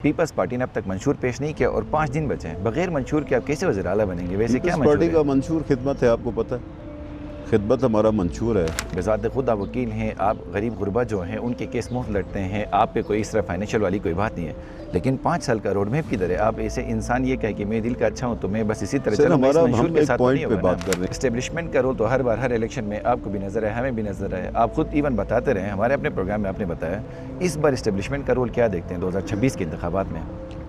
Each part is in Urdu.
پیپلز پارٹی نے اب تک منشور پیش نہیں کیا اور 5 دن بچے ہیں، بغیر منشور کے آپ کیسے وزیر اعلیٰ بنیں گے؟ ویسے کیا پیپلز منشور پارٹی ہے؟ کا منشور خدمت ہے، آپ کو پتہ ہے خدمت ہمارا منشور ہے۔ بذات خود آپ وکیل ہیں، آپ غریب غربا جو ہیں ان کے کیس مفت لڑتے ہیں، آپ پہ کوئی اس طرح فائنینشیل والی کوئی بات نہیں ہے، لیکن 5 سال کا روڈ میپ کدھر ہے؟ آپ ایسے انسان یہ کہے کہ میں دل کا اچھا ہوں تو میں بس اسی طرح سر چلوں گا، اس منشور ہم کے ایک ساتھ تو نہیں پوائنٹ پہ ہوگا بات کر نا۔ رہے ہیں۔ اسٹیبلشمنٹ کا رول تو ہر بار ہر الیکشن میں آپ کو بھی نظر ہے، ہمیں بھی نظر ہے، آپ خود ایون بتاتے رہے ہیں، ہمارے اپنے پروگرام میں آپ نے بتایا۔ اس بار اسٹیبلشمنٹ کا رول کیا دیکھتے ہیں 2026 کے انتخابات میں؟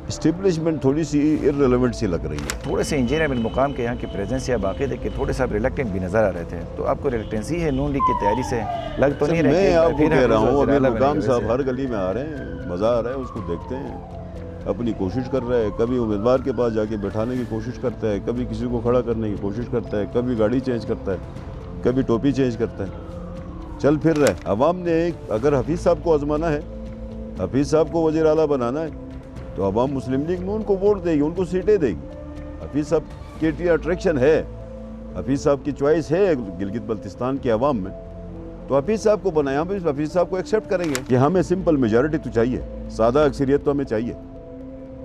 اسٹیبلشمنٹ تھوڑی سی ارریلیونٹ سی لگ رہی ہے۔ تھوڑے سے انجینئر بالمقام کے یہاں کی پریزنس یا باقی تھے کہ تھوڑے سے آپ ریلیکٹنٹ بھی نظر آ رہے تھے، تو آپ کو ریلیکٹنسی ہے نون لیگ کی تیاری سے؟ لگ تو نہیں رہا میں آپ کو کہہ رہا ہوں وزیر امیر اعلیٰ مقام بنے گا صاحب ویسے؟ ہر گلی میں آ رہے ہیں، مزہ آ رہا ہے، اس کو دیکھتے ہیں، اپنی کوشش کر رہا ہے، کبھی امیدوار کے پاس جا کے بیٹھانے کی کوشش کرتا ہے، کبھی کسی کو کھڑا کرنے کی کوشش کرتا ہے، کبھی گاڑی چینج کرتا ہے، کبھی ٹوپی چینج کرتا ہے، چل پھر رہا ہے۔ عوام نے اگر حفیظ صاحب کو آزمانا ہے، حفیظ صاحب کو وزیر اعلیٰ بنانا ہے تو عوام مسلم لیگ میں ان کو ووٹ دے گی، ان کو سیٹیں دے گی۔ حفیظ صاحب کی اٹریکشن ہے، حفیظ صاحب کی چوائس ہے گلگت بلتستان کے عوام میں، تو حفیظ صاحب کو بنائیں، ہم حفیظ صاحب کو ایکسیپٹ کریں گے کہ ہمیں سمپل میجارٹی تو چاہیے، سادہ اکثریت تو ہمیں چاہیے،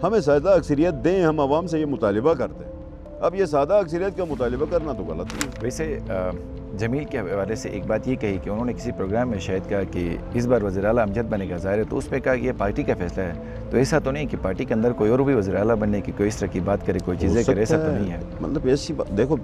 ہمیں سادہ اکثریت دیں، ہم عوام سے یہ مطالبہ کرتے ہیں۔ اب یہ سادہ اکثریت کا مطالبہ کرنا تو غلط ہے۔ ویسے جمیل کے حوالے سے ایک بات یہ کہی کہ انہوں نے کسی پروگرام میں شاید کہا کہ اس بار وزیر اعلیٰ امجد بنے گا ظاہر ہے، تو اس پہ کہا کہ یہ پارٹی کا فیصلہ ہے، تو ایسا تو نہیں کہ پارٹی کے اندر کوئی اور بھی وزیر اعلیٰ بننے کی کوئی اس طرح کی بات کرے، کوئی چیزیں کرے، ایسا تو نہیں ہے؟ مطلب ایسی بات دیکھو،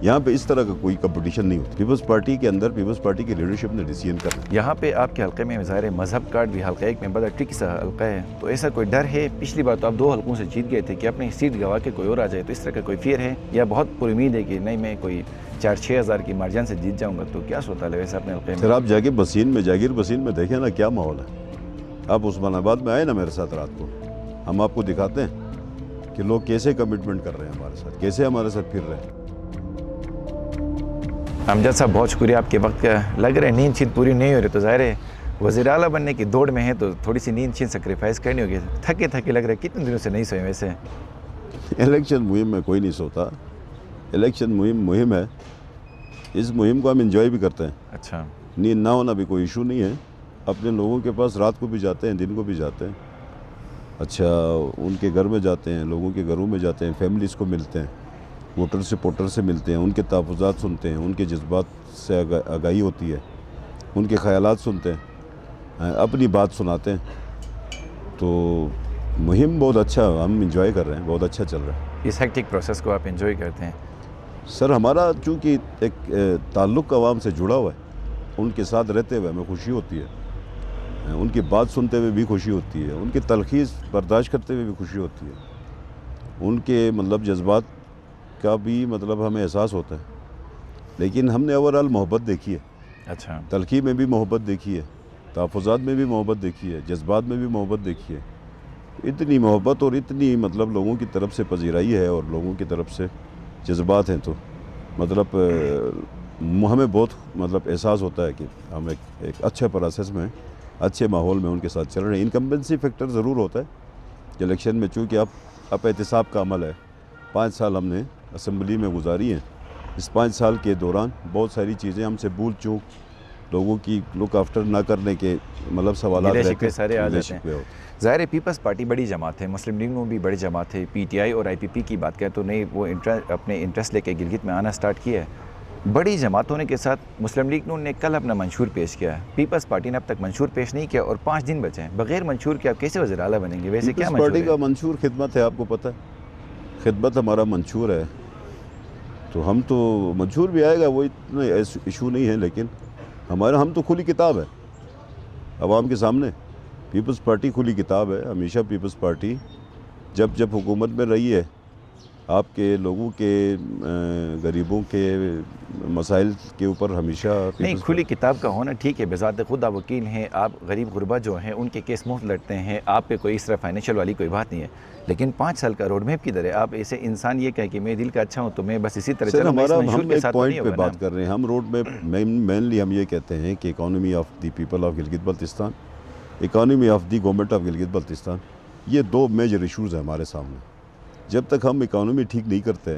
یہاں پہ اس طرح کا کوئی کمپٹیشن نہیں ہوتی، پیپلز پارٹی کے اندر پیپلز پارٹی کی لیڈرشپ نے ڈیسیژن کرنا۔ یہاں پہ آپ کے حلقے میں ظاہر ہے مذہب کارڈ بھی حلقہ 1 میں بڑا ٹرکی سا حلقہ ہے، تو ایسا کوئی ڈر ہے؟ پچھلی بار تو آپ 2 حلقوں سے جیت گئے تھے کہ اپنی سیٹ گوا کے کوئی اور آ جائے، تو اس طرح کا کوئی فیئر ہے یا بہت پر امید ہے کہ نہیں میں کوئی 4-6 ہزار کی مارجن سے جیت جاؤں گا؟ تو کیا صورت حال ہے ویسے اپنے حلقے سر میں؟ آپ جا کے بسین میں، جاگیر بسین میں دیکھیں نا کیا ماحول ہے۔ آپ عثمان آباد میں آئے نا میرے ساتھ رات کو، ہم آپ کو دکھاتے ہیں کہ لوگ کیسے کمٹمنٹ کر رہے ہیں ہمارے ساتھ، کیسے ہمارے ساتھ پھر رہے ہیں۔ امجد صاحب بہت شکریہ آپ کے وقت کا، لگ رہا ہے نیند شید پوری نہیں ہو رہی، تو ظاہر ہے وزیر اعلیٰ بننے کی دوڑ میں ہے تو تھوڑی سی نیند شید سیکریفائز کرنی ہوگی، تھکے لگ رہا ہے، کتنے دنوں سے نہیں سوئے ویسے؟ الیکشن مہم میں کوئی نہیں سوتا، الیکشن مہم ہے، اس مہم کو ہم انجوائے بھی کرتے ہیں۔ اچھا، نیند نہ ہونا بھی کوئی ایشو نہیں ہے، اپنے لوگوں کے پاس رات کو بھی جاتے ہیں، دن کو بھی جاتے ہیں، اچھا ان کے گھر میں جاتے ہیں، لوگوں کے گھروں میں جاتے ہیں، فیملیز کو ملتے ہیں، ووٹر سپورٹر سے ملتے ہیں، ان کے تحفظات سنتے ہیں، ان کے جذبات سے آگاہی ہوتی ہے، ان کے خیالات سنتے ہیں، اپنی بات سناتے ہیں، تو مہم بہت اچھا ہم انجوائے کر رہے ہیں، بہت اچھا چل رہا ہے۔ اس ہیکٹک پروسیس کو آپ انجوائے کرتے ہیں؟ سر ہمارا چونکہ ایک تعلق عوام سے جڑا ہوا ہے، ان کے ساتھ رہتے ہوئے ہمیں خوشی ہوتی ہے، ان کی بات سنتے ہوئے بھی خوشی ہوتی ہے، ان کی تلخیص برداشت کرتے ہوئے بھی خوشی ہوتی ہے، ان کے مطلب جذبات کا بھی مطلب ہمیں احساس ہوتا ہے، لیکن ہم نے اوورآل محبت دیکھی ہے، اچھا، تلخی میں بھی محبت دیکھی ہے، تحفظات میں بھی محبت دیکھی ہے، جذبات میں بھی محبت دیکھی ہے۔ اتنی محبت اور اتنی مطلب لوگوں کی طرف سے پذیرائی ہے اور لوگوں کی طرف سے جذبات ہیں، تو مطلب ہمیں بہت مطلب احساس ہوتا ہے کہ ہم ایک اچھے پروسیس میں، اچھے ماحول میں ان کے ساتھ چل رہے ہیں۔ انکمبنسی فیکٹر ضرور ہوتا ہے کہ الیکشن میں، چونکہ اب احتساب کا عمل ہے، 5 سال ہم نے اسمبلی میں گزاری ہیں، اس 5 سال کے دوران بہت ساری چیزیں ہم سے بھول چوک، لوگوں کی لک آفٹر نہ کرنے کے مطلب سوالات رہتے ہیں، سارے آ جاتے ہیں۔ ظاہر ہے پیپلز پارٹی بڑی جماعت ہے، مسلم لیگ میں بھی بڑی جماعت ہے، پی ٹی آئی اور آئی پی پی کی بات کریں تو نہیں وہ اپنے انٹرسٹ لے کے گلگت میں آنا سٹارٹ کیا ہے۔ بڑی جماعت ہونے کے ساتھ مسلم لیگ نے کل اپنا منشور پیش کیا ہے، پیپلز پارٹی نے اب تک منشور پیش نہیں کیا اور 5 دن بچے ہیں، بغیر منشور کے آپ کیسے وزیر اعلیٰ بنیں گے؟ ویسے کیا پیپلز منشور پارٹی ہے؟ کا منشور خدمت ہے، آپ کو پتہ ہے خدمت ہمارا منشور ہے، تو ہم تو منشور بھی آئے گا، وہ اتنا ایشو نہیں ہے، لیکن ہم تو کھلی کتاب ہے عوام کے سامنے، پیپلز پارٹی کھلی کتاب ہے، ہمیشہ پیپلز پارٹی جب حکومت میں رہی ہے، آپ کے لوگوں کے غریبوں کے مسائل کے اوپر ہمیشہ نہیں، کھلی کتاب کا ہونا ٹھیک ہے، بذات خود آپ وکیل ہیں، آپ غریب غربا جو ہیں ان کے کیس مفت لڑتے ہیں، آپ پہ کوئی اس طرح فائنینشیل والی کوئی بات نہیں ہے، لیکن 5 سال کا روڈ میپ کدھر ہے؟ آپ ایسے انسان یہ کہے کہ میں دل کا اچھا ہوں تو میں بس اسی طرح چلوں گا، اس منشور ہم کے ایک ساتھ تو نہیں پوائنٹ پہ ہوگا نا؟ بات کر رہے ہیں، ہم روڈ میپ مینلی ہم یہ کہتے ہیں کہ economy of the people of Gilgit Baltistan, economy of the government of Gilgit Baltistan, یہ 2 میجر ایشوز ہیں ہمارے سامنے۔ جب تک ہم اکانومی ٹھیک نہیں کرتے،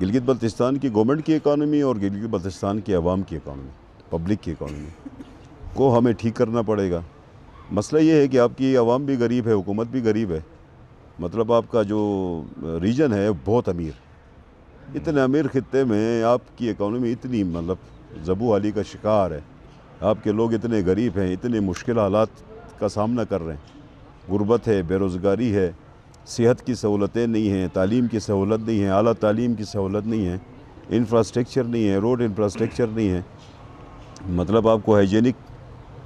گلگت بلتستان کی گورنمنٹ کی اکانومی اور گلگت بلتستان کی عوام کی اکانومی، پبلک کی اکانومی کو ہمیں ٹھیک کرنا پڑے گا۔ مسئلہ یہ ہے کہ آپ کی عوام بھی غریب ہے، حکومت بھی غریب ہے، مطلب آپ کا جو ریجن ہے بہت امیر، اتنے امیر خطے میں آپ کی اکانومی اتنی مطلب زبو حالی کا شکار ہے، آپ کے لوگ اتنے غریب ہیں، اتنے مشکل حالات کا سامنا کر رہے ہیں، غربت ہے، بے روزگاری ہے، صحت کی سہولتیں نہیں ہیں، تعلیم کی سہولت نہیں ہے، اعلیٰ تعلیم کی سہولت نہیں ہے، انفراسٹرکچر نہیں ہے، روڈ انفراسٹرکچر نہیں ہے، مطلب آپ کو ہائیجینک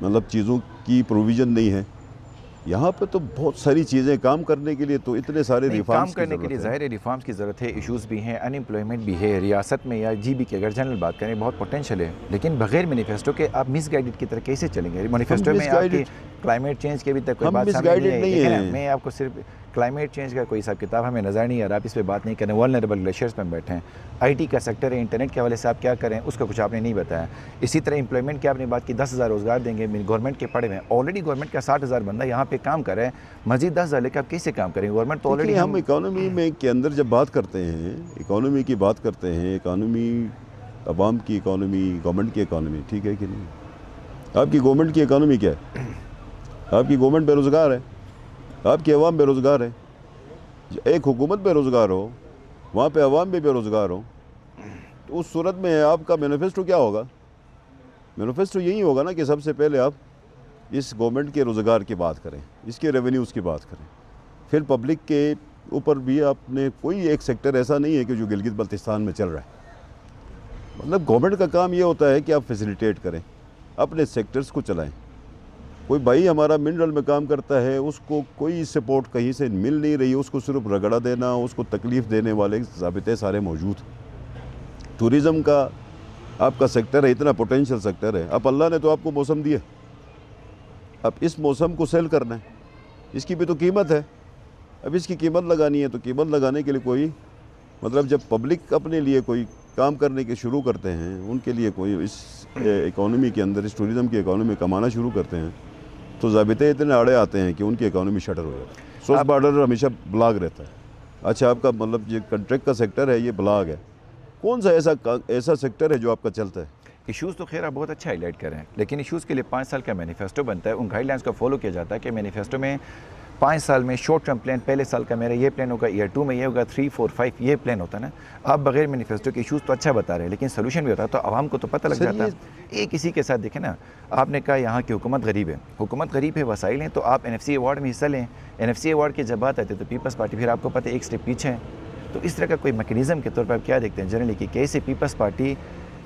مطلب چیزوں کی پروویژن نہیں ہے۔ یہاں پہ تو بہت ساری چیزیں کام کرنے کے لیے تو اتنے سارے کام ریفارمز کی کرنے کے لیے ضرورت ہے۔ ظاہر ریفارمز کی ضرورت ہے، ایشوز بھی ہیں، ان امپلائمنٹ بھی ہے ریاست میں یا جی بی کی اگر جنرل بات کریں بہت پوٹینشیل ہے، لیکن بغیر مینیفیسٹو کے آپ مس گائیڈڈ کی طرح کیسے چلیں گے؟ مینیفیسٹو میں آپ کی کلائمیٹ چینج کے ابھی تک کوئی ہم بات مس سامنے نہیں گائیڈڈ آئی، نہیں لیکن ہیں۔ میں آپ کو صرف کلائمیٹ چینج کا کوئی حساب کتاب ہمیں نظر نہیں آ رہا، آپ اس پہ بات نہیں کریں، ولنریبل گلیشیئرز پہ بیٹھے ہیں، آئی ٹی کا سیکٹر ہے، انٹرنیٹ کے حوالے سے آپ کیا کریں اس کا کچھ آپ نے نہیں بتایا۔ اسی طرح امپلائمنٹ کی آپ نے بات کی 10,000 روزگار دیں گے، گورنمنٹ کے پڑے ہوئے ہیں، آلریڈی گورنمنٹ کا 60,000 بندہ یہاں پہ کام کر رہے ہیں، مزید 10,000 لے کے آپ کیسے کام کریں گے؟ گورنمنٹ تو دیکھیے آلریڈی ہم اکانومی میں کے اندر جب بات کرتے ہیں، اکانومی کی بات کرتے ہیں، اکانومی عوام کی اکانومی، گورنمنٹ کی اکانومی، ٹھیک ہے کہ نہیں؟ آپ کی گورنمنٹ کی اکانومی کیا ہے؟ آپ کی گورنمنٹ بے روزگار ہے، آپ کی عوام بے روزگار ہے۔ ایک حکومت بے روزگار ہو، وہاں پہ عوام بھی بے روزگار ہو، تو اس صورت میں آپ کا مینیفیسٹو کیا ہوگا؟ مینیفیسٹو یہی ہوگا نا کہ سب سے پہلے آپ اس گورنمنٹ کے روزگار کی بات کریں، اس کے ریونیوز کی بات کریں، پھر پبلک کے اوپر بھی آپ نے کوئی ایک سیکٹر ایسا نہیں ہے کہ جو گلگت بلتستان میں چل رہا ہے۔ مطلب گورنمنٹ کا کام یہ ہوتا ہے کہ آپ فیسیلیٹیٹ کریں، اپنے سیکٹرز کو چلائیں۔ کوئی بھائی ہمارا منرل میں کام کرتا ہے، اس کو کوئی سپورٹ کہیں سے مل نہیں رہی، اس کو صرف رگڑا دینا، اس کو تکلیف دینے والے ضابطے سارے موجود۔ ٹورزم کا آپ کا سیکٹر ہے، اتنا پوٹینشیل سیکٹر ہے، اب اللہ نے تو آپ کو موسم دیا، اب اس موسم کو سیل کرنا ہے، اس کی بھی تو قیمت ہے، اب اس کی قیمت لگانی ہے، تو قیمت لگانے کے لیے کوئی مطلب جب پبلک اپنے لیے کوئی کام کرنے کے شروع کرتے ہیں، ان کے لیے کوئی اس اکانومی کے اندر، اس ٹورزم کی اکانومی کمانا شروع کرتے ہیں، تو ضابطے اتنے آڑے آتے ہیں کہ ان کی اکانومی شٹر ہو جاتی ہے۔ سوس بارڈر ہمیشہ بلاگ رہتا ہے۔ اچھا آپ کا مطلب یہ کنٹریکٹ کا سیکٹر ہے، یہ بلاگ ہے، کون سا ایسا سیکٹر ہے جو آپ کا چلتا ہے؟ ایشوز تو خیر آپ بہت اچھا ہائی لائٹ کر رہے ہیں، لیکن ایشوز کے لیے 5 سال کا مینیفیسٹو بنتا ہے، ان گائیڈ لائنس کو فالو کیا جاتا ہے کہ مینیفیسٹو میں 5 سال میں شارٹ ٹرم پلان، پہلے سال کا میرا یہ پلان ہوگا، ایئر 2 میں یہ ہوگا، 3 4 5 یہ پلان ہوتا ہے نا۔ آپ بغیر مینیفیسٹو کے ایشوز تو اچھا بتا رہے ہیں، لیکن سولوشن بھی ہوتا ہے تو عوام کو تو پتہ لگ جاتا ہے۔ ایک اسی کے ساتھ دیکھیں نا، آپ نے کہا یہاں کی حکومت غریب ہے، حکومت غریب ہے، وسائل ہیں، تو آپ NFC ایوارڈ میں حصہ لیں، NFC ایوارڈ کے جب بات آتے تو پیپلز پارٹی پھر آپ کو پتہ ہے ایک سٹیپ پیچھے ہے۔ تو اس طرح کا کوئی میکینزم کے طور پر آپ کیا دیکھتے ہیں جنرلی کہ کیسے پیپلز پارٹی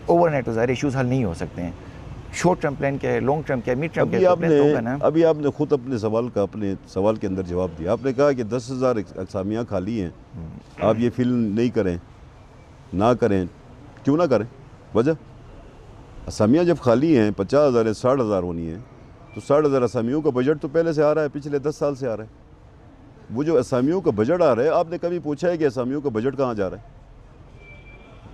اوور نائٹ ظاہر ایشوز حل نہیں ہو سکتے ہیں؟ شارٹ ٹرم پلان کیا ہے، لانگ ٹرم کیا ہے، مڈ ٹرم کیا ہے؟ ابھی آپ نے خود اپنے سوال کے اندر جواب دیا، آپ نے کہا کہ 10,000 اسامیاں خالی ہیں، آپ یہ فل نہیں کریں، نہ کریں، کیوں نہ کریں؟ وجہ اسامیاں جب خالی ہیں 50,000 یا 60,000 ہونی ہیں، تو 60,000 اسامیوں کا بجٹ تو پہلے سے آ رہا ہے، پچھلے 10 سال سے آ رہا ہے۔ وہ جو اسامیوں کا بجٹ آ رہا ہے، آپ نے کبھی پوچھا ہے کہ اسامیوں کا بجٹ کہاں جا رہا ہے؟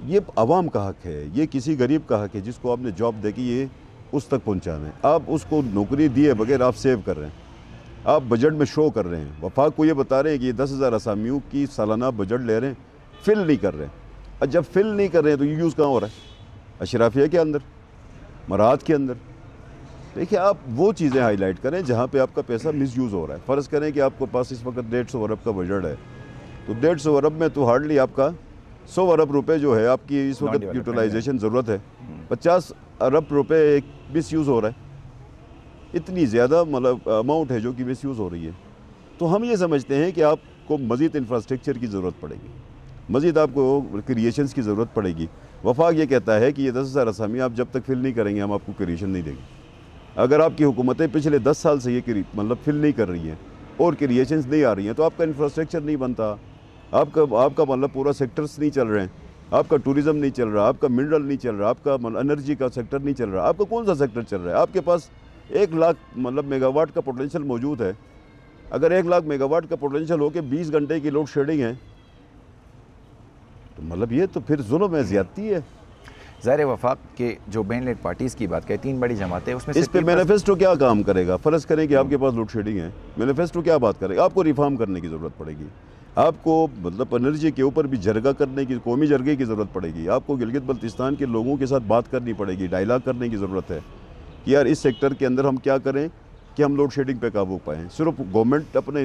یہ عوام کا حق ہے، یہ کسی غریب کا حق ہے جس کو آپ نے جاب دے کے یہ اس تک پہنچانا ہے۔ آپ اس کو نوکری دیے بغیر آپ سیو کر رہے ہیں، آپ بجٹ میں شو کر رہے ہیں، وفاق کو یہ بتا رہے ہیں کہ یہ 10,000 اسامیوں کی سالانہ بجٹ لے رہے ہیں، فل نہیں کر رہے ہیں۔ اور جب فل نہیں کر رہے ہیں تو یہ یوز کہاں ہو رہا ہے؟ اشرافیہ کے اندر، مراعات کے اندر۔ دیکھیں آپ وہ چیزیں ہائی لائٹ کریں جہاں پہ آپ کا پیسہ مس یوز ہو رہا ہے۔ فرض کریں کہ آپ کو پاس اس وقت 150 ارب کا بجٹ ہے، تو 150 ارب میں تو ہارڈلی آپ کا 100 ارب روپے جو ہے آپ کی اس وقت یوٹیلائزیشن ضرورت ہے، 50 ارب روپے مس یوز ہو رہا ہے۔ اتنی زیادہ مطلب اماؤنٹ ہے جو کہ مس یوز ہو رہی ہے۔ تو ہم یہ سمجھتے ہیں کہ آپ کو مزید انفراسٹرکچر کی ضرورت پڑے گی، مزید آپ کو کریشنز کی ضرورت پڑے گی۔ وفاق یہ کہتا ہے کہ یہ 10,000 اسامیاں آپ جب تک فل نہیں کریں گے ہم آپ کو کریشن نہیں دیں گے۔ اگر آپ کی حکومتیں پچھلے 10 سال سے یہ مطلب فل نہیں کر رہی ہیں اور کریشنز نہیں آ رہی ہیں، تو آپ کا انفراسٹرکچر نہیں بنتا، آپ کا مطلب پورا سیکٹرز نہیں چل رہے ہیں، آپ کا ٹورزم نہیں چل رہا، آپ کا منرل نہیں چل رہا، آپ کا انرجی کا سیکٹر نہیں چل رہا، آپ کا کون سا سیکٹر چل رہا ہے؟ آپ کے پاس 1 لاکھ مطلب میگا واٹ کا پوٹینشیل موجود ہے۔ اگر 1 لاکھ میگا واٹ کا پوٹینشیل ہو کے 20 گھنٹے کی لوڈ شیڈنگ ہے، تو مطلب یہ تو پھر ظلم ہے، زیادتی ہے۔ ظاہر وفاق کے جو بین لیڈ پارٹیز کی بات کریں، 3 بڑی جماعتیں، اس میں اس پہ مینیفیسٹو کیا کام کرے گا؟ فرض کریں کہ آپ کے پاس لوڈ شیڈنگ ہے، مینیفیسٹو کیا بات کرے گا؟ آپ کو ریفارم کرنے کی ضرورت پڑے گی، آپ کو مطلب انرجی کے اوپر بھی جرگہ کرنے کی، قومی جرگے کی ضرورت پڑے گی، آپ کو گلگت بلتستان کے لوگوں کے ساتھ بات کرنی پڑے گی، ڈائلاگ کرنے کی ضرورت ہے کہ یار اس سیکٹر کے اندر ہم کیا کریں کہ ہم لوڈ شیڈنگ پہ قابو پائیں۔ صرف گورنمنٹ اپنے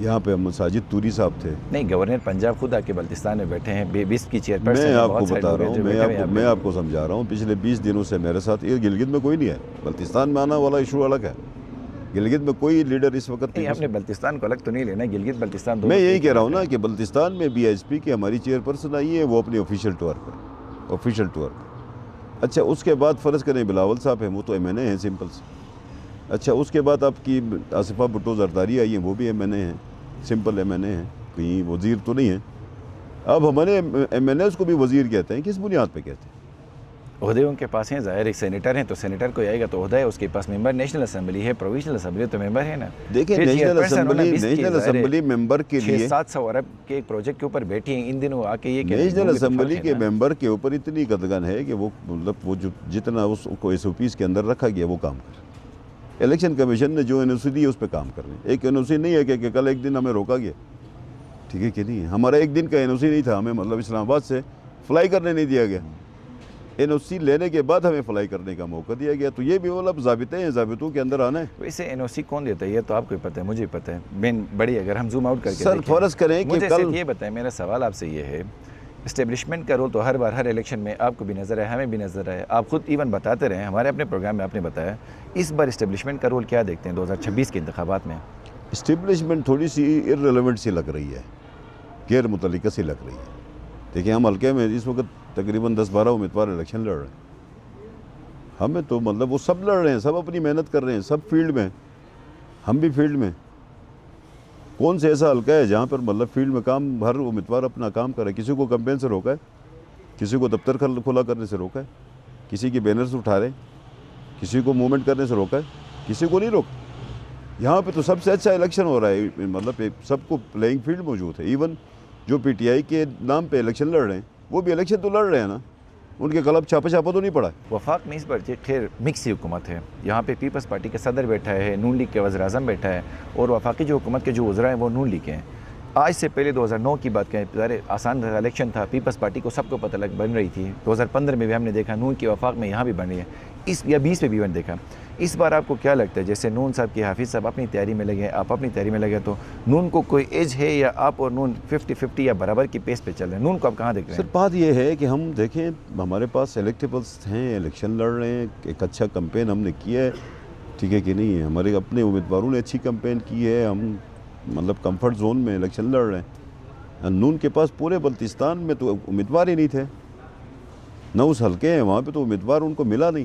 یہاں پہ مساجد توری صاحب تھے. نہیں، گورنر پنجاب خود آ کے بلتستان میں بیٹھے ہیں، بسٹ کی چیئر پرسن. میں آپ کو بتا رہا ہوں، میں آپ کو سمجھا رہا ہوں، پچھلے 20 دنوں سے میرے ساتھ. یہ گلگت میں کوئی نہیں ہے، بلتستان میں آنا والا ایشو الگ ہے. گلگت میں کوئی لیڈر اس وقت نہیں. آپ نے بلتستان کو الگ تو نہیں لینا، گلگت بلتستان دونوں. میں یہی کہہ رہا ہوں نا کہ بلتستان میں بی ایچ پی کی ہماری چیئر پرسن آئی ہے، وہ اپنی آفیشیل ٹور پر. اچھا، اس کے بعد فرض کریں بلاول صاحب ہیں، وہ تو ایم این اے ہیں سمپل سے. اچھا، اس کے بعد آپ کی آصفہ بھٹو زرداری آئی ہیں، وہ بھی ایم این اے ہیں، سمپل ایم این اے ہیں، کہیں وزیر تو نہیں ہیں. اب ہمارے ایم این ایز کو بھی وزیر کہتے ہیں، کس بنیاد پہ کہتے ہیں؟ عہدے ان کے پاس ہیں، ظاہر ایک سینیٹر ہیں تو سینیٹر کو آئے گا تو عہدہ ہے اس کے پاس. ممبر نیشنل اسمبلی ہے، پروویشنل اسمبلی تو ممبر ہے نا. دیکھیں نیشنل اسمبلی ممبر کے لیے 700 ارب کے ایک پروجیکٹ کے اوپر بیٹھی ہیں ان دنوں آ کے. یہ نیشنل اسمبلی کے ممبر کے اوپر اتنی قدغن ہے کہ وہ مطلب وہ جو جتنا اس کو ایس او پیز کے اندر رکھا گیا وہ کام کرے. الیکشن کمیشن نے جو این او سی دی ہے اس پہ کام کر رہے ہیں. ایک این او سی نہیں ہے کہ کل ایک دن ہمیں روکا گیا، ٹھیک ہے کہ نہیں. ہمارا ایک دن کا این او سی نہیں تھا، ہمیں مطلب اسلام آباد سے فلائی کرنے نہیں دیا گیا. این او سی لینے کے بعد ہمیں فلائی کرنے کا موقع دیا گیا. تو یہ بھی مطلب ضابطے ہیں، ضابطوں کے اندر آنا ہے. ویسے این او سی کون دیتا ہے یہ تو آپ کو پتہ ہے، مجھے پتہ ہے. مین بڑی اگر ہم زوم آؤٹ کر کے سر فرض کریں کہ مجھے کل صرف یہ بتائیں، میرا سوال آپ سے یہ ہے، اسٹیبلشمنٹ کا رول تو ہر بار ہر الیکشن میں آپ کو بھی نظر ہے، ہمیں بھی نظر ہے. آپ خود ایون بتاتے رہے، ہمارے اپنے پروگرام میں آپ نے بتایا. اس بار اسٹیبلشمنٹ کا رول کیا دیکھتے ہیں 2026 کے انتخابات میں؟ اسٹیبلشمنٹ تھوڑی سی ارریلیونٹ سی لگ رہی ہے، غیر متعلقہ سی لگ رہی ہے. دیکھیں ہم حلقے میں اس وقت تقریباً 10-12 امیدوار الیکشن لڑ رہے ہیں. ہمیں تو مطلب وہ سب لڑ رہے ہیں، سب اپنی محنت کر رہے ہیں، سب فیلڈ میں، ہم بھی فیلڈ میں. کون سے ایسا حلقہ ہے جہاں پر مطلب فیلڈ میں کام ہر امیدوار اپنا کام کر رہا ہے؟ کسی کو کمپین سے روکا ہے، کسی کو دفتر کھلا کرنے سے روکا ہے، کسی کے بینرز اٹھا رہے ہیں، کسی کو موومنٹ کرنے سے روکا ہے، کسی کو نہیں روکا. یہاں پہ تو سب سے اچھا الیکشن ہو رہا ہے، مطلب سب کو پلینگ فیلڈ موجود ہے. ایون جو پی ٹی آئی کے نام پہ الیکشن لڑ رہے ہیں وہ بھی الیکشن تو لڑ رہے ہیں نا، ان کے قلب چھاپا تو نہیں پڑا ہے. وفاق میں اس بار خیر مکس حکومت ہے. یہاں پہ پیپلز پارٹی کا صدر بیٹھا ہے، نون لیگ کے وزیر اعظم بیٹھا ہے، اور وفاقی جو حکومت کے جو وزراء ہیں وہ نون لیگ کے ہیں. آج سے پہلے 2009 کی بات کریں، ظاہر آسان الیکشن تھا، پیپلز پارٹی کو سب کو پتہ لگ بن رہی تھی. 2015 میں بھی ہم نے دیکھا نون کی وفاق میں یہاں بھی بن رہی ہے، اس یا 20 میں بھی بن دیکھا. اس بار آپ کو کیا لگتا ہے، جیسے نون صاحب کی حافظ صاحب اپنی تیاری میں لگے، آپ اپنی تیاری میں لگے، تو نون کو کوئی ایج ہے یا آپ اور نون 50-50 یا برابر کی پیس پہ چل رہے ہیں؟ نون کو آپ کہاں دیکھ رہے ہیں؟ سر بات یہ ہے کہ ہم دیکھیں ہمارے پاس الیکٹیبلس ہیں، الیکشن لڑ رہے ہیں، ایک اچھا کمپین ہم نے کیا ہے، ٹھیک ہے کہ نہیں ہے. ہمارے اپنے امیدواروں نے اچھی کمپین کی ہے، ہم مطلب کمفرٹ زون میں الیکشن لڑ رہے ہیں. نون کے پاس پورے بلتستان میں تو امیدوار ہی نہیں تھے، نہ اس حلقے ہیں وہاں پہ تو امیدوار ان کو ملا نہیں.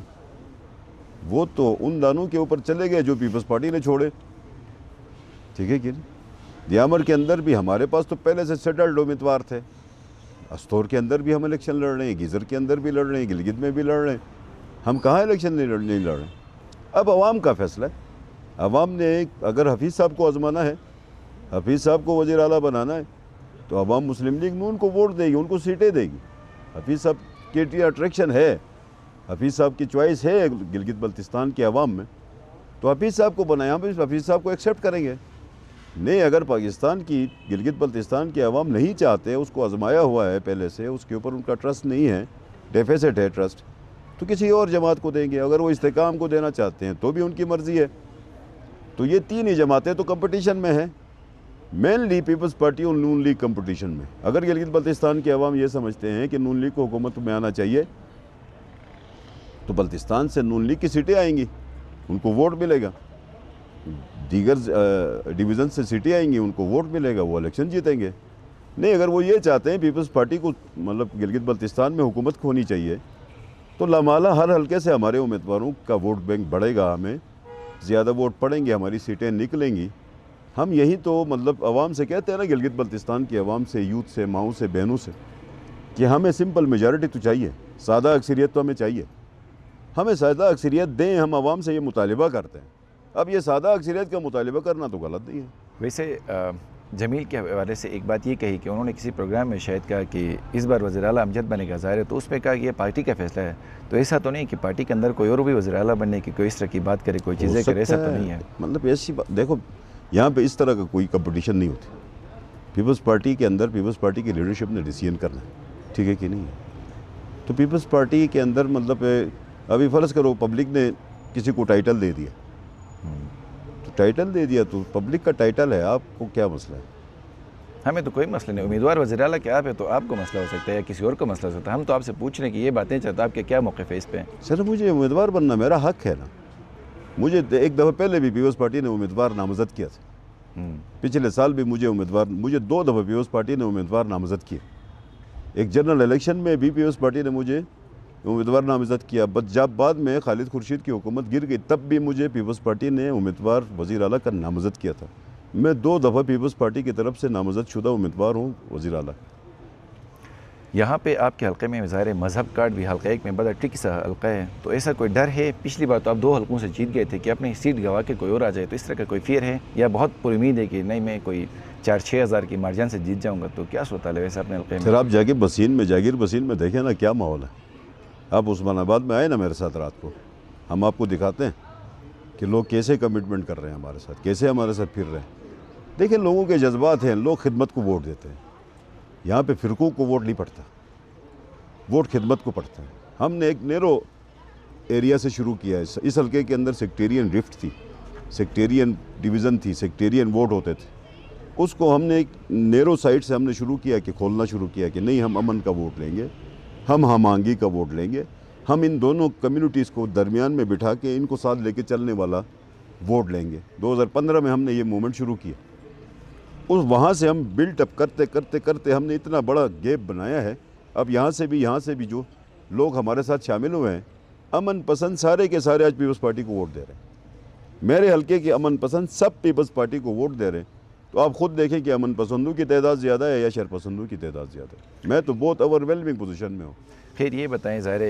وہ تو ان دانوں کے اوپر چلے گئے جو پیپلز پارٹی نے چھوڑے، ٹھیک ہے کہ نہیں. دیامر کے اندر بھی ہمارے پاس تو پہلے سے سیٹلڈ امیدوار تھے. استور کے اندر بھی ہم الیکشن لڑ رہے ہیں، گیزر کے اندر بھی لڑ رہے ہیں، گلگت میں بھی لڑ رہے ہیں. ہم کہاں الیکشن نہیں لڑ رہے ہیں؟ اب عوام کا فیصلہ ہے. عوام نے اگر حفیظ صاحب کو آزمانا ہے، حفیظ صاحب کو وزیر اعلیٰ بنانا ہے، تو عوام مسلم لیگ نون کو ووٹ دے گی، ان کو سیٹیں دے گی. حفیظ صاحب کی اٹریکشن ہے، حفیظ صاحب کی چوائس ہے گلگت بلتستان کے عوام میں، تو حفیظ صاحب کو بنائیں. ہم حفیظ صاحب کو ایکسیپٹ کریں گے. نہیں، اگر پاکستان کی گلگت بلتستان کے عوام نہیں چاہتے، اس کو آزمایا ہوا ہے پہلے سے، اس کے اوپر ان کا ٹرسٹ نہیں ہے، ڈیفیسٹ ہے ٹرسٹ، تو کسی اور جماعت کو دیں گے. اگر وہ استحکام کو دینا چاہتے ہیں تو بھی ان کی مرضی ہے. تو یہ تین ہی جماعتیں تو کمپٹیشن میں ہیں، مینلی پیپلز پارٹی اور نون لیگ کمپٹیشن میں. اگر گلگت بلتستان کے عوام یہ سمجھتے ہیں کہ نون لیگ کو حکومت میں آنا چاہیے، تو بلتستان سے نون لیگ کی سیٹیں آئیں گی، ان کو ووٹ ملے گا. دیگر ڈویژن سے سیٹیں آئیں گی، ان کو ووٹ ملے گا، وہ الیکشن جیتیں گے. نہیں، اگر وہ یہ چاہتے ہیں پیپلز پارٹی کو مطلب گلگت بلتستان میں حکومت ہونی چاہیے، تو لامالا ہر حلقے سے ہمارے امیدواروں کا ووٹ بینک بڑھے گا، ہمیں زیادہ ووٹ پڑیں گے، ہماری سیٹیں نکلیں گی. ہم یہی تو مطلب عوام سے کہتے ہیں نا، گلگت بلتستان کی عوام سے، یوتھ سے، ماؤں سے، بہنوں سے، کہ ہمیں سمپل میجارٹی تو چاہیے، سادہ اکثریت تو ہمیں چاہیے. ہمیں سادہ اکثریت دیں، ہم عوام سے یہ مطالبہ کرتے ہیں. اب یہ سادہ اکثریت کا مطالبہ کرنا تو غلط نہیں ہے. ویسے جمیل کے حوالے سے ایک بات یہ کہی کہ انہوں نے کسی پروگرام میں شاید کہا کہ اس بار وزیر اعلیٰ امجد بنے گا، ظاہر ہے تو اس میں کہا کہ یہ پارٹی کا فیصلہ ہے. تو ایسا تو نہیں کہ پارٹی کے اندر کوئی اور بھی وزیر اعلیٰ بننے کی کوئی اس طرح کی بات کرے، کوئی چیزیں کرے، ایسا تو نہیں ہے. مطلب ایسی بات دیکھو، یہاں پہ اس طرح کا کوئی کمپٹیشن نہیں ہوتی. پیپلز پارٹی کے اندر پیپلز پارٹی کی لیڈرشپ نے ڈیسیژن کرنا ہے، ٹھیک ہے کہ نہیں ہے. تو پیپلز پارٹی کے اندر مطلب ابھی فرض کرو پبلک نے کسی کو ٹائٹل دے دیا، تو ٹائٹل دے دیا تو پبلک کا ٹائٹل ہے, آپ کو کیا مسئلہ ہے؟ ہمیں تو کوئی مسئلہ نہیں, امیدوار وزیر اعلیٰ کے آپ ہے تو آپ کو مسئلہ ہو سکتا ہے یا کسی اور کو مسئلہ ہو سکتا ہے. ہم تو آپ سے پوچھ رہے ہیں کہ یہ باتیں چاہتا آپ کے کیا موقف ہے اس پہ؟ سر مجھے امیدوار بننا میرا حق ہے نا. مجھے ایک دفعہ پہلے بھی پیپلز پارٹی نے امیدوار نامزد کیا تھا, پچھلے سال بھی مجھے 2 دفعہ پیپلز پارٹی نے امیدوار نامزد کیا. ایک جنرل الیکشن میں بھی پیپلز پارٹی نے مجھے امیدوار نامزد کیا, بس جب بعد میں خالد خورشید کی حکومت گر گئی تب بھی مجھے پیپلز پارٹی نے امیدوار وزیر اعلیٰ کا نامزد کیا تھا. میں 2 دفعہ پیپلز پارٹی کی طرف سے نامزد شدہ امیدوار ہوں وزیر اعلیٰ. یہاں پہ آپ کے حلقے میں ظاہر مذہب کارڈ بھی حلقہ 1 میں بڑا ٹرکی سا حلقہ ہے, تو ایسا کوئی ڈر ہے؟ پچھلی بار تو آپ 2 حلقوں سے جیت گئے تھے کہ اپنی سیٹ گوا کے کوئی اور آ جائے, تو اس طرح کا کوئی فیئر ہے یا بہت پر امید ہے کہ نہیں میں کوئی 4-6 ہزار کی مارجن سے جیت جاؤں گا؟ تو کیا صورتحال ہے ویسے اپنے حلقے میں؟ سر آپ جا کے جاگیر بسین میں دیکھیں نا کیا ماحول ہے. آپ عثمان آباد میں آئے نا میرے ساتھ رات کو, ہم آپ کو دکھاتے ہیں کہ لوگ کیسے کمٹمنٹ کر رہے ہیں ہمارے ساتھ, کیسے ہمارے ساتھ پھر رہے ہیں. دیکھیں لوگوں کے جذبات ہیں, لوگ خدمت کو ووٹ دیتے ہیں. یہاں پہ فرقوں کو ووٹ نہیں پڑتا, ووٹ خدمت کو پڑتا ہے. ہم نے ایک نیرو ایریا سے شروع کیا ہے. اس حلقے کے اندر سیکٹیرین رفٹ تھی, سیکٹیرین ڈویژن تھی, سیکٹیرین ووٹ ہوتے تھے. اس کو ہم نے ایک نیرو سائٹ سے ہم نے شروع کیا کہ کھولنا شروع کیا کہ نہیں ہم امن کا ووٹ لیں گے, ہم آہنگی کا ووٹ لیں گے, ہم ان دونوں کمیونٹیز کو درمیان میں بٹھا کے ان کو ساتھ لے کے چلنے والا ووٹ لیں گے. 2015 میں ہم نے یہ موومنٹ شروع کیا. وہاں سے ہم بلٹ اپ کرتے کرتے کرتے ہم نے اتنا بڑا گیپ بنایا ہے. اب یہاں سے بھی جو لوگ ہمارے ساتھ شامل ہوئے ہیں امن پسند, سارے کے سارے آج پیپلز پارٹی کو ووٹ دے رہے ہیں. میرے حلقے کے امن پسند سب پیپلز پارٹی کو ووٹ دے رہے ہیں. تو آپ خود دیکھیں کہ امن پسندوں کی تعداد زیادہ ہے یا شر پسندوں کی تعداد زیادہ ہے. میں تو بہت اوور ویلمنگ پوزیشن میں ہوں. خیر یہ بتائیں, ظاہر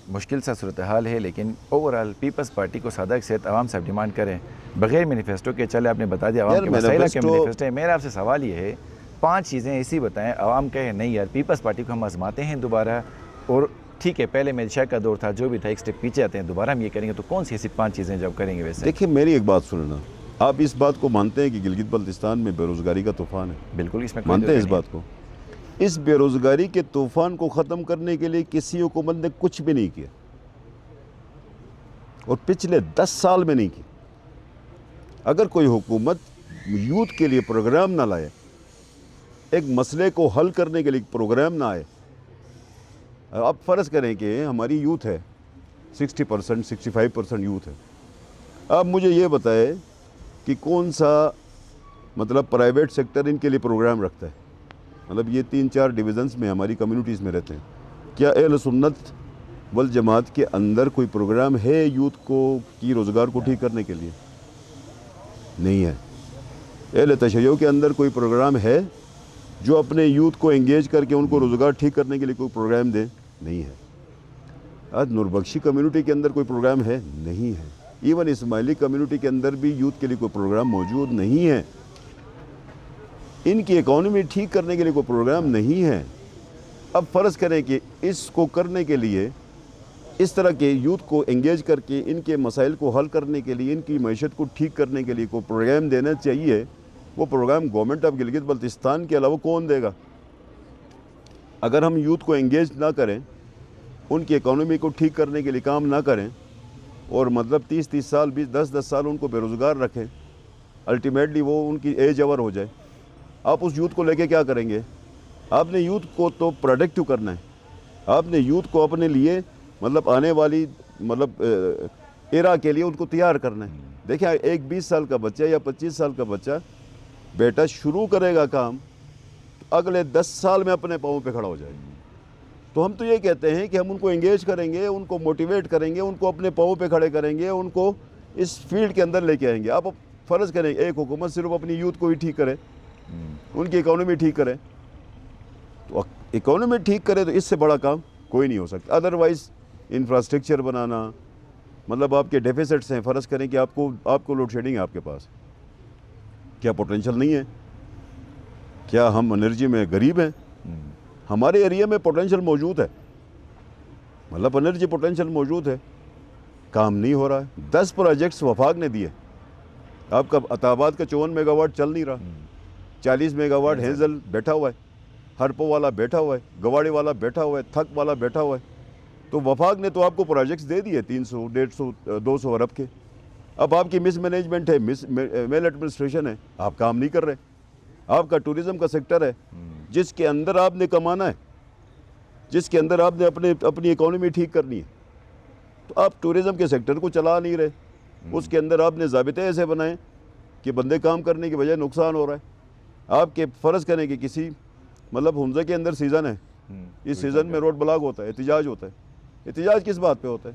مشکل سا صورتحال ہے لیکن اوورآل پیپلز پارٹی کو سادہ اکثریت عوام سے ڈیمانڈ کریں بغیر مینیفیسٹو کے. چلے آپ نے بتا دیا عوام کے مسائل کے مینیفیسٹو ہے. میرا آپ سے سوال یہ ہے 5 چیزیں ایسی بتائیں عوام کہے نہیں یار پیپلز پارٹی کو ہم آزماتے ہیں دوبارہ, اور ٹھیک ہے پہلے میرے شاہ کا دور تھا جو بھی تھا ایک سٹیپ پیچھے آتے ہیں, دوبارہ ہم یہ کریں گے, تو کون سی ایسی 5 چیزیں جب کریں گے؟ ویسے دیکھیں میری ایک بات سننا, آپ اس بات کو مانتے ہیں کہ گلگت بلتستان میں بے روزگاری کا طوفان ہے؟ بالکل اس میں مانتے ہیں اس بات کو. اس بے روزگاری کے طوفان کو ختم کرنے کے لیے کسی حکومت نے کچھ بھی نہیں کیا, اور پچھلے 10 سال میں نہیں کی. اگر کوئی حکومت یوتھ کے لیے پروگرام نہ لائے, ایک مسئلے کو حل کرنے کے لیے پروگرام نہ آئے. آپ فرض کریں کہ ہماری یوتھ ہے 60% 65% یوتھ ہے. آپ مجھے یہ بتائیں کہ کون سا مطلب پرائیویٹ سیکٹر ان کے لیے پروگرام رکھتا ہے؟ مطلب یہ 3-4 ڈویژنس میں ہماری کمیونٹیز میں رہتے ہیں. کیا اہل سنت والجماعت کے اندر کوئی پروگرام ہے یوتھ کو کی روزگار کو ٹھیک کرنے کے لیے؟ نہیں ہے. اہل تشیع کے اندر کوئی پروگرام ہے جو اپنے یوتھ کو انگیج کر کے ان کو روزگار ٹھیک کرنے کے لیے کوئی پروگرام دے؟ نہیں ہے. آج نوربخشی کمیونٹی کے اندر کوئی پروگرام ہے؟ نہیں ہے. ایون اسماعیلی کمیونٹی کے اندر بھی یوتھ کے لیے کوئی پروگرام موجود نہیں ہے. ان کی اکانومی ٹھیک کرنے کے لیے کوئی پروگرام نہیں ہے. اب فرض کریں کہ اس کو کرنے کے لیے اس طرح کے یوتھ کو انگیج کر کے ان کے مسائل کو حل کرنے کے لیے ان کی معیشت کو ٹھیک کرنے کے لیے کوئی پروگرام دینا چاہیے. وہ program government of Gilgit Baltistan کے علاوہ کون دے گا؟ اگر ہم یوتھ کو انگیج نہ کریں, ان کی اکانومی کو ٹھیک کرنے کے لیے کام نہ کریں, اور مطلب 30 سال 10 سال ان کو بے روزگار رکھیں, الٹیمیٹلی وہ ان کی ایج اوور ہو جائے, آپ اس یوتھ کو لے کے کیا کریں گے؟ آپ نے یوتھ کو تو پروڈکٹیو کرنا ہے. آپ نے یوتھ کو اپنے لیے مطلب آنے والی مطلب ایرا کے لیے ان کو تیار کرنا ہے. دیکھیں ایک 20 سال کا بچہ یا 25 سال کا بچہ بیٹا شروع کرے گا کام, اگلے 10 سال میں اپنے پاؤں پہ کھڑا ہو جائے گا. تو ہم تو یہ کہتے ہیں کہ ہم ان کو انگیج کریں گے, ان کو موٹیویٹ کریں گے, ان کو اپنے پاؤں پہ کھڑے کریں گے, ان کو اس فیلڈ کے اندر لے کے آئیں گے. آپ فرض کریں ایک حکومت صرف اپنی یوتھ کو ہی ٹھیک کرے, ان کی اکانومی ٹھیک کرے, تو اکانومی ٹھیک کرے تو اس سے بڑا کام کوئی نہیں ہو سکتا. ادروائز انفراسٹرکچر بنانا, مطلب آپ کے ڈیفیسٹس ہیں. فرض کریں کہ آپ کو لوڈ شیڈنگ ہے آپ کے پاس, کیا پوٹینشیل نہیں ہے؟ کیا ہم انرجی میں غریب ہیں؟ ہمارے ایریا میں پوٹینشیل موجود ہے, مطلب انرجی پوٹینشیل موجود ہے, کام نہیں ہو رہا ہے. 10 پروجیکٹس وفاق نے دیے. آپ کا عطا آباد کا 54 میگا واٹ چل نہیں رہا, 40 میگا واٹ ہیزل بیٹھا ہوا ہے, ہرپو والا بیٹھا ہوا ہے, گواڑی والا بیٹھا ہوا ہے, تھک والا بیٹھا ہوا ہے. تو وفاق نے تو آپ کو پروجیکٹس دے دیے 300 150 200 ارب کے, اب آپ کی مس مینجمنٹ ہے، میل ایڈمنسٹریشن ہے، آپ کام نہیں کر رہے. آپ کا ٹوریزم کا سیکٹر ہے جس کے اندر آپ نے کمانا ہے، جس کے اندر آپ نے اپنی اکانومی ٹھیک کرنی ہے، تو آپ ٹوریزم کے سیکٹر کو چلا نہیں رہے. اس کے اندر آپ نے ضابطے ایسے بنائے کہ بندے کام کرنے کی بجائے نقصان ہو رہا ہے. آپ کے فرض کریں کہ کسی مطلب حمزہ کے اندر سیزن ہے، اس سیزن میں روڈ بلاک ہوتا ہے، احتجاج ہوتا ہے. احتجاج کس بات پہ ہوتا ہے؟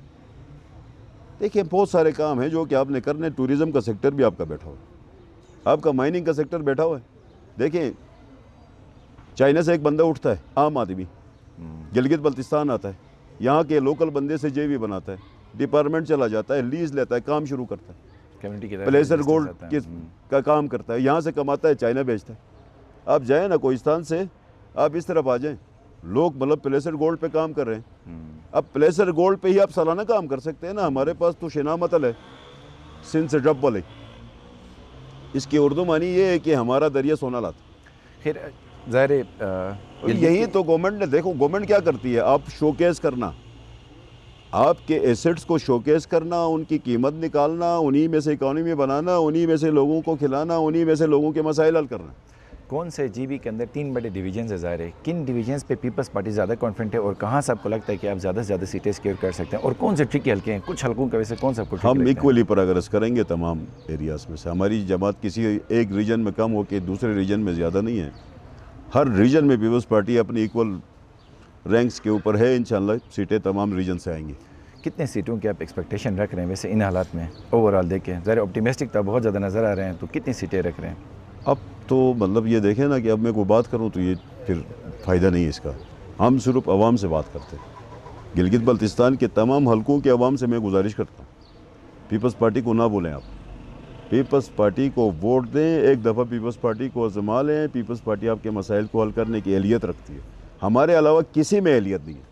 دیکھیں بہت سارے کام ہیں جو کہ آپ نے کرنے. ٹوریزم کا سیکٹر بھی آپ کا بیٹھا ہوا ہے، آپ کا مائننگ کا سیکٹر بیٹھا ہوا ہے. دیکھیں چائنا سے ایک بندہ اٹھتا ہے، عام آدمی گلگت بلتستان آتا ہے، یہاں کے لوکل بندے سے جے وی بناتا ہے، ڈپارٹمنٹ چلا جاتا ہے، لیز لیتا ہے، کام شروع کرتا ہے، کمیونٹی کی طرف پلیسر سے گولڈ آتا ہے۔ کا کام کرتا ہے، یہاں سے کماتا ہے، چائنا بیچتا ہے. آپ جائیں نا کوہستان سے، آپ اس طرف آ جائیں، لوگ مطلب پلیسر گولڈ پہ کام کر رہے ہیں. اب پلیسر گولڈ پہ ہی آپ سالانہ کام کر سکتے ہیں نا. ہمارے پاس تو شنا متل ہے، سندھ سے ڈب والے، اس کی اردو معنی یہ ہے کہ ہمارا دریا سونا لاتا. خیر ظاہر یہی تو گورنمنٹ نے، دیکھو گورنمنٹ کیا کرتی ہے، آپ شوکیس کرنا، آپ کے ایسٹس کو شوکیس کرنا، ان کی قیمت نکالنا، انہی میں سے اکانومی بنانا، انہی میں سے لوگوں کو کھلانا، انہی میں سے لوگوں کے مسائل حل کرنا. کون سے جی بی کے اندر 3 بڑے ڈویژنز ہے ظاہر ہے، کن ڈویژنز پہ پیپلز پارٹی زیادہ کانفیڈنٹ ہے اور کہاں سے آپ کو لگتا ہے کہ آپ زیادہ سے زیادہ سیٹیں سیکیور کر سکتے ہیں، اور کون سے ٹرکی حلقے ہیں؟ کچھ حلقوں کا ویسے کون سا کو ہم ایکولی پروگرس کریں گے تمام ایریاز میں سے. ہماری جماعت کسی ایک ریجن میں کم ہو کے دوسرے ریجن میں زیادہ نہیں ہے. ہر ریجن میں پیپلز پارٹی اپنی ایکول رینکس کے اوپر ہے. انشاءاللہ سیٹیں تمام ریجن سے آئیں گی. کتنے سیٹوں کی آپ ایکسپیکٹیشن رکھ رہے ہیں ویسے ان حالات میں اوورال دیکھیں؟ ظاہر آپٹیمسٹک تو بہت زیادہ نظر آ رہے ہیں، تو کتنی سیٹیں رکھ رہے ہیں؟ اب تو مطلب یہ دیکھیں نا کہ اب میں کوئی بات کروں تو یہ پھر فائدہ نہیں ہے اس کا. ہم صرف عوام سے بات کرتے ہیں. گلگت بلتستان کے تمام حلقوں کے عوام سے میں گزارش کرتا ہوں، پیپلز پارٹی کو نہ بولیں. آپ پیپلز پارٹی کو ووٹ دیں، ایک دفعہ پیپلز پارٹی کو آزما لیں. پیپلز پارٹی آپ کے مسائل کو حل کرنے کی اہلیت رکھتی ہے، ہمارے علاوہ کسی میں اہلیت نہیں ہے.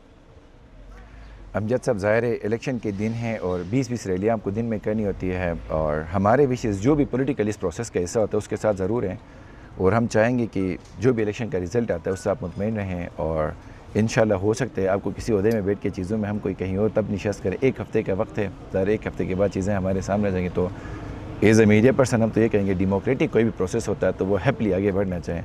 امجد صاحب ظاہر ہے الیکشن کے دن ہیں اور 20 ریلیاں آپ کو دن میں کرنی ہوتی ہے، اور ہمارے وشز جو بھی پولیٹیکل اس پروسیس کا حصہ ہوتا ہے اس کے ساتھ ضرور ہیں، اور ہم چاہیں گے کہ جو بھی الیکشن کا رزلٹ آتا ہے اس سے آپ مطمئن رہیں، اور انشاءاللہ ہو سکتا ہے آپ کو کسی عہدے میں بیٹھ کے چیزوں میں ہم کوئی کہیں اور تب نشست کریں. 1 ہفتے کا وقت ہے، ظاہر 1 ہفتے کے بعد چیزیں ہمارے سامنے آ جائیں گی. تو ایز اے میڈیا پرسن ہم تو یہ کہیں گے ڈیموکریٹک کوئی بھی پروسیس ہوتا ہے تو وہ ہیپلی آگے بڑھنا چاہیں.